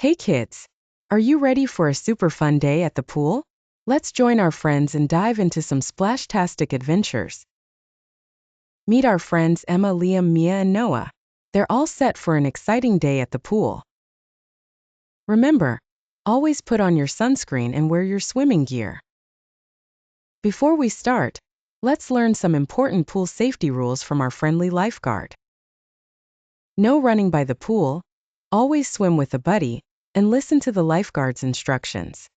Hey kids! Are you ready for a super fun day at the pool? Let's join our friends and dive into some splash-tastic adventures. Meet our friends Emma, Liam, Mia, and Noah. They're all set for an exciting day at the pool. Remember, always put on your sunscreen and wear your swimming gear. Before we start, let's learn some important pool safety rules from our friendly lifeguard. No running by the pool, always swim with a buddy, and listen to the lifeguard's instructions.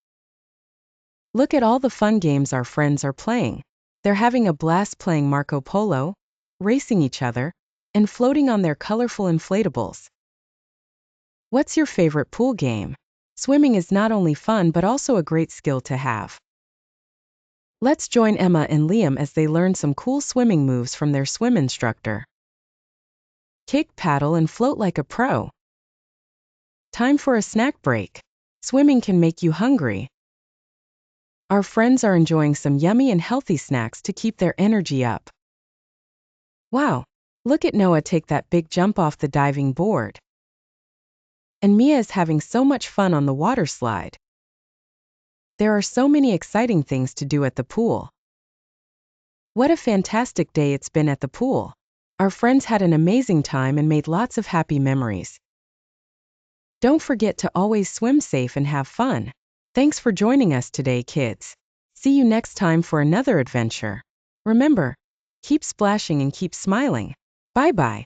Look at all the fun games our friends are playing. They're having a blast playing Marco Polo, racing each other, and floating on their colorful inflatables. What's your favorite pool game? Swimming is not only fun but also a great skill to have. Let's join Emma and Liam as they learn some cool swimming moves from their swim instructor. Kick, paddle, and float like a pro. Time for a snack break. Swimming can make you hungry. Our friends are enjoying some yummy and healthy snacks to keep their energy up. Wow! Look at Noah take that big jump off the diving board. And Mia is having so much fun on the water slide. There are so many exciting things to do at the pool. What a fantastic day it's been at the pool. Our friends had an amazing time and made lots of happy memories. Don't forget to always swim safe and have fun. Thanks for joining us today, kids. See you next time for another adventure. Remember, keep splashing and keep smiling. Bye-bye.